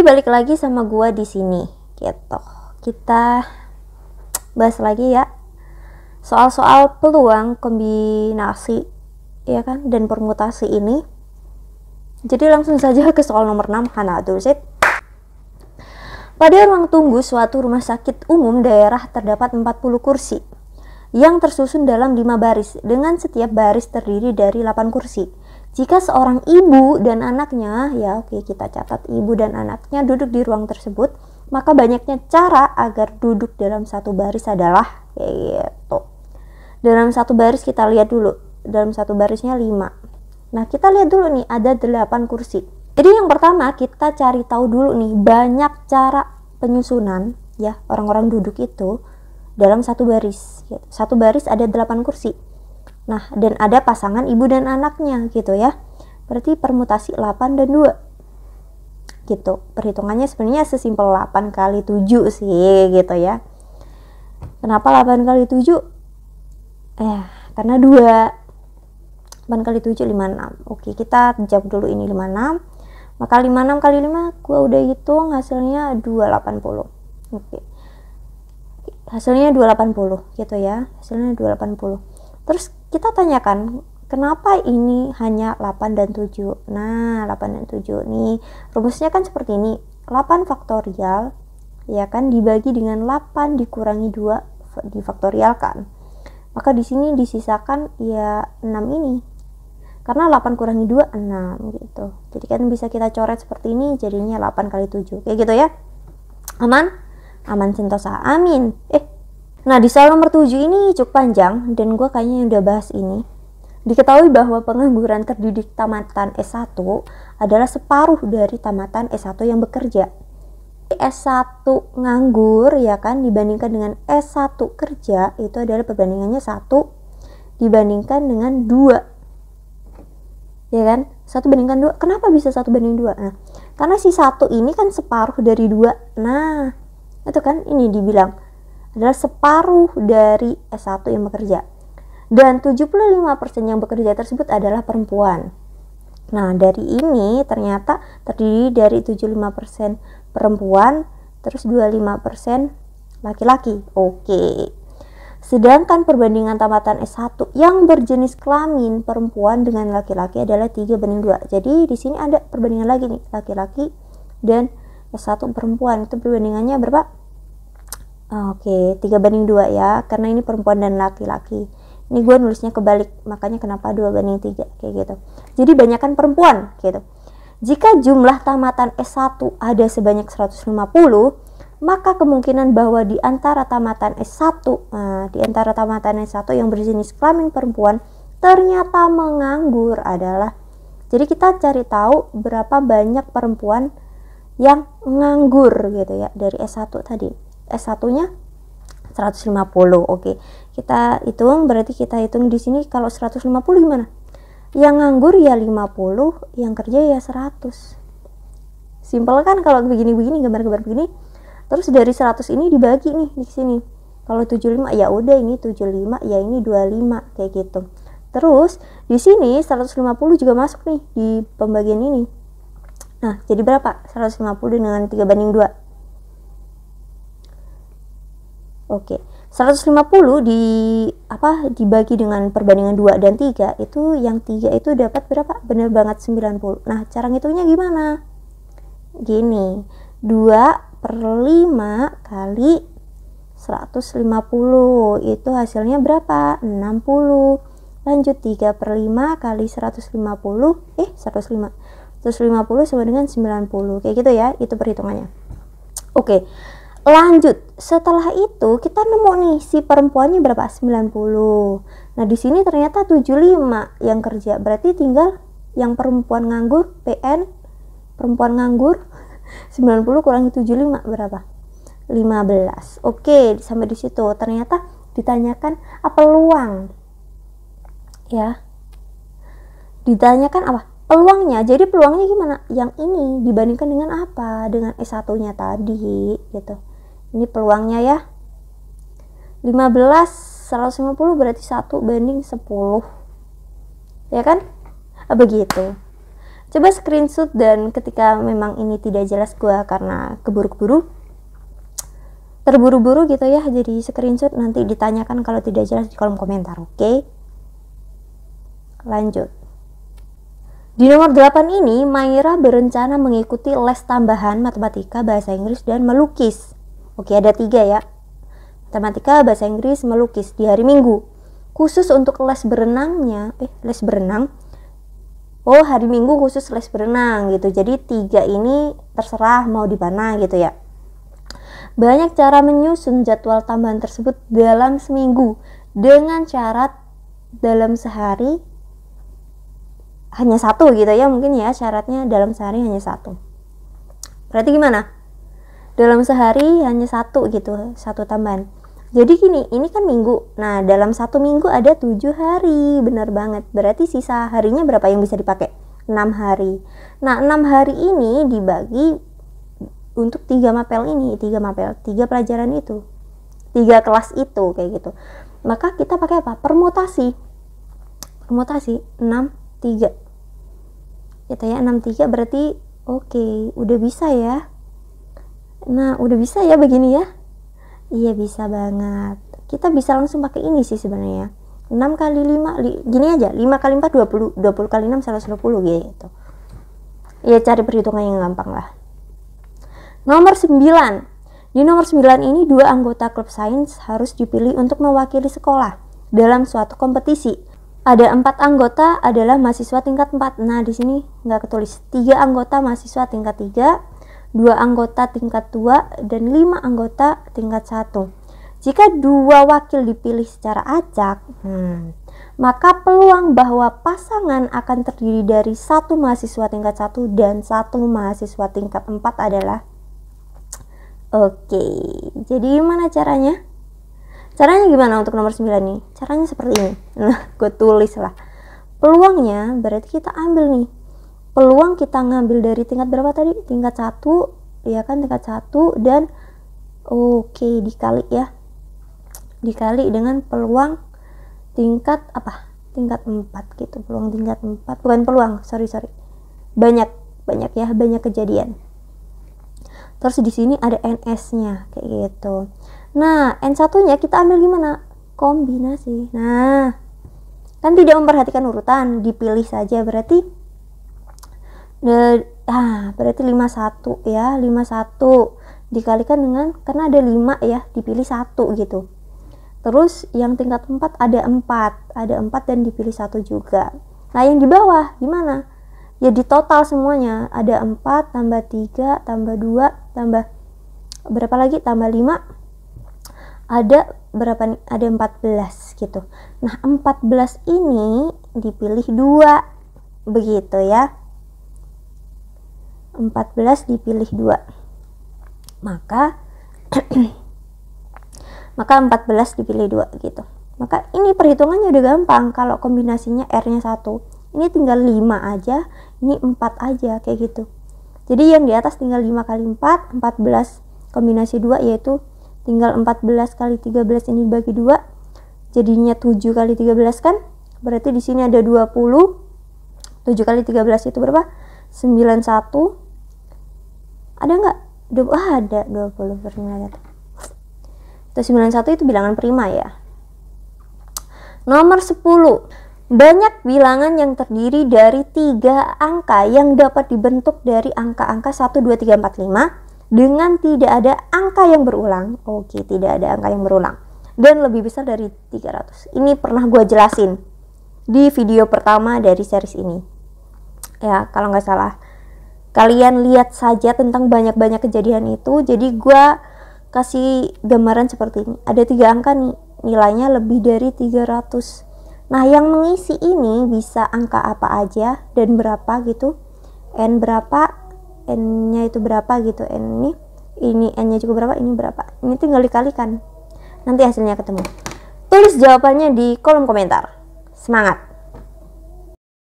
balik lagi sama gua di sini gitu. Kita bahas lagi ya soal-soal peluang kombinasi ya kan dan permutasi ini. Jadi langsung saja ke soal nomor 6. Pada ruang tunggu suatu rumah sakit umum daerah terdapat 40 kursi yang tersusun dalam 5 baris dengan setiap baris terdiri dari 8 kursi. Jika seorang ibu dan anaknya, ya oke kita catat ibu dan anaknya duduk di ruang tersebut, maka banyaknya cara agar duduk dalam satu baris adalah gitu. Dalam satu baris kita lihat dulu, dalam satu barisnya 5. Nah kita lihat dulu nih ada 8 kursi. Jadi yang pertama kita cari tahu dulu nih banyak cara penyusunan ya orang-orang duduk itu dalam satu baris gitu. Satu baris ada 8 kursi. Nah dan ada pasangan ibu dan anaknya gitu ya. Berarti permutasi 8 dan 2 gitu. Perhitungannya sebenarnya sesimpel 8 kali 7 sih gitu ya. Kenapa 8 kali 7? Karena 2. 8 kali 7 56. Oke kita jawab dulu ini 56. Maka 56 kali 5 gua udah hitung hasilnya 280. Oke. Hasilnya 280 gitu ya. Hasilnya 280. Terus kita tanyakan kenapa ini hanya 8 dan 7. Nah 8 dan 7 nih rumusnya kan seperti ini. 8 faktorial ya kan dibagi dengan 8 dikurangi 2 difaktorialkan. Maka di sini disisakan ya 6 ini. Karena 8 kurangi 2 6 gitu. Jadi kan bisa kita coret seperti ini jadinya 8 kali 7. Kayak gitu ya. Aman? Aman sentosa. Amin. Nah di soal nomor 7 ini cukup panjang dan gue kayaknya udah bahas ini. Diketahui bahwa pengangguran terdidik tamatan S1 adalah separuh dari tamatan S1 yang bekerja. S1 nganggur ya kan dibandingkan dengan S1 kerja itu adalah perbandingannya 1 dibandingkan dengan 2. Ya kan? 1 bandingkan 2. Kenapa bisa 1 banding 2? Nah, karena si 1 ini kan separuh dari 2. Nah, itu kan ini dibilang adalah separuh dari S1 yang bekerja. Dan 75% yang bekerja tersebut adalah perempuan. Nah, dari ini ternyata terdiri dari 75% perempuan, terus 25% laki-laki. Oke. Sedangkan perbandingan tamatan S1 yang berjenis kelamin perempuan dengan laki-laki adalah 3 banding 2. Jadi di sini ada perbandingan lagi nih, laki-laki dan S1 perempuan. Itu perbandingannya berapa? Oke, 3 banding 2 ya, karena ini perempuan dan laki-laki. Ini gue nulisnya kebalik, makanya kenapa 2 banding 3 kayak gitu. Jadi banyakkan perempuan gitu. Jika jumlah tamatan S1 ada sebanyak 150, maka kemungkinan bahwa di antara tamatan S1, yang berjenis kelamin perempuan ternyata menganggur adalah, jadi kita cari tahu berapa banyak perempuan yang nganggur gitu ya dari S1 tadi. S1-nya 150. Oke. Kita hitung, berarti kita hitung di sini kalau 150 gimana? Yang nganggur ya 50, yang kerja ya 100. Simpel kan kalau begini-begini gambar-gambar begini. Terus dari 100 ini dibagi nih di sini. Kalau 75 ya udah ini 75, ya ini 25 kayak gitu. Terus di sini 150 juga masuk nih di pembagian ini. Nah, jadi berapa? 150 dengan 3 banding 2. Oke. 150 dibagi dengan perbandingan 2 dan 3 itu yang 3 itu dapat berapa? Bener banget 90. Nah, cara ngitungnya gimana? Gini. 2/5 kali 150 itu hasilnya berapa? 60. Lanjut 3/5 kali 150 sama dengan 90 kayak gitu ya, itu perhitungannya. Oke, lanjut. Setelah itu kita nemu nih si perempuannya berapa? 90. Nah di sini ternyata 75 yang kerja, berarti tinggal yang perempuan nganggur, PN perempuan nganggur 90 kurangi 75 berapa? 15. Oke, sampai di situ. Ternyata ditanyakan apa peluang. Ya. Ditanyakan apa? Peluangnya. Jadi peluangnya gimana? Yang ini dibandingkan dengan apa? Dengan S1-nya tadi gitu. Ini peluangnya ya. 15 150 berarti 1 banding 10. Ya kan? Begitu. Coba screenshot, dan ketika memang ini tidak jelas gue karena terburu-buru gitu ya, jadi screenshot, nanti ditanyakan kalau tidak jelas di kolom komentar. Oke, lanjut. Di nomor 8 ini, Maira berencana mengikuti les tambahan matematika, bahasa Inggris, dan melukis. Oke, ada 3 ya. Matematika, bahasa Inggris, melukis di hari Minggu. Khusus untuk les berenangnya, les berenang. Oh, hari Minggu khusus les berenang gitu. Jadi 3 ini terserah mau di mana gitu ya. Banyak cara menyusun jadwal tambahan tersebut dalam seminggu dengan syarat dalam sehari hanya 1 gitu ya, mungkin ya syaratnya dalam sehari hanya 1. Berarti gimana? Dalam sehari hanya 1 gitu, 1 tambahan. Jadi gini, ini kan minggu. Nah, dalam 1 minggu ada 7 hari, benar banget. Berarti sisa harinya berapa yang bisa dipakai? 6 hari. Nah, 6 hari ini dibagi untuk 3 mapel ini, 3 pelajaran itu, 3 kelas itu, kayak gitu. Maka kita pakai apa? Permutasi 6-3 gitu ya, 6-3 berarti oke, udah bisa ya. Nah, udah bisa ya begini ya. Iya, bisa banget. Kita bisa langsung pakai ini sih sebenarnya. 6 kali 5 gini aja, 5 kali 4 20 kali 6 110 gitu. Ya, cari perhitungan yang gampang lah. Nomor 9. Di nomor 9 ini 2 anggota klub sains harus dipilih untuk mewakili sekolah dalam suatu kompetisi. Ada 4 anggota adalah mahasiswa tingkat 4. Nah, di sini nggak ketulis. 3 anggota mahasiswa tingkat 3, 2 anggota tingkat 2, dan 5 anggota tingkat 1. Jika 2 wakil dipilih secara acak, maka peluang bahwa pasangan akan terdiri dari 1 mahasiswa tingkat 1 dan 1 mahasiswa tingkat 4 adalah oke. Jadi gimana caranya? Caranya gimana untuk nomor 9 nih? Caranya seperti ini. Nah, gue tulis lah. Peluangnya berarti kita ambil nih. Peluang kita ngambil dari tingkat berapa tadi? Tingkat 1, ya kan, tingkat 1, dan oke, dikali ya. Dikali dengan peluang tingkat apa? Tingkat 4 gitu. Peluang tingkat 4. Bukan peluang, sorry. Banyak ya, banyak kejadian. Terus di sini ada NS-nya kayak gitu. Nah, N1-nya kita ambil gimana? Kombinasi. Nah, kan tidak memperhatikan urutan, dipilih saja, berarti berarti 51 ya, 51 dikalikan dengan, karena ada 5 ya, dipilih 1 gitu. Terus yang tingkat 4 ada 4 dan dipilih 1 juga. Nah, yang di bawah gimana? Ya di total semuanya, ada 4 tambah 3 tambah 2 tambah berapa lagi, tambah 5, ada berapa nih? Ada 14 gitu. Nah, 14 ini dipilih 2 begitu ya. 14 dipilih 2, maka 14 dipilih 2 gitu. Maka ini perhitungannya udah gampang. Kalau kombinasinya R-nya 1, ini tinggal 5 aja, ini 4 aja, kayak gitu. Jadi yang di atas tinggal 5 kali 4, 14 kombinasi 2, yaitu tinggal 14 kali 13 ini bagi 2, jadinya 7 kali 13 kan. Berarti di sini ada 20. 7 kali 13 itu berapa? 91. Ada nggak? Ada 20 per 9. Itu 91 itu bilangan prima ya. Nomor 10. Banyak bilangan yang terdiri dari 3 angka yang dapat dibentuk dari angka-angka 1, 2, 3, 4, 5 dengan tidak ada angka yang berulang. Oke, tidak ada angka yang berulang. Dan lebih besar dari 300. Ini pernah gue jelasin di video pertama dari series ini. Ya, kalau nggak salah. Kalian lihat saja tentang banyak-banyak kejadian itu. Jadi gue kasih gambaran seperti ini. Ada 3 angka nih, nilainya lebih dari 300. Nah, yang mengisi ini bisa angka apa aja dan berapa gitu. N berapa, N-nya itu berapa gitu. N ini N-nya juga berapa, ini berapa. Ini tinggal dikalikan. Nanti hasilnya ketemu. Tulis jawabannya di kolom komentar. Semangat!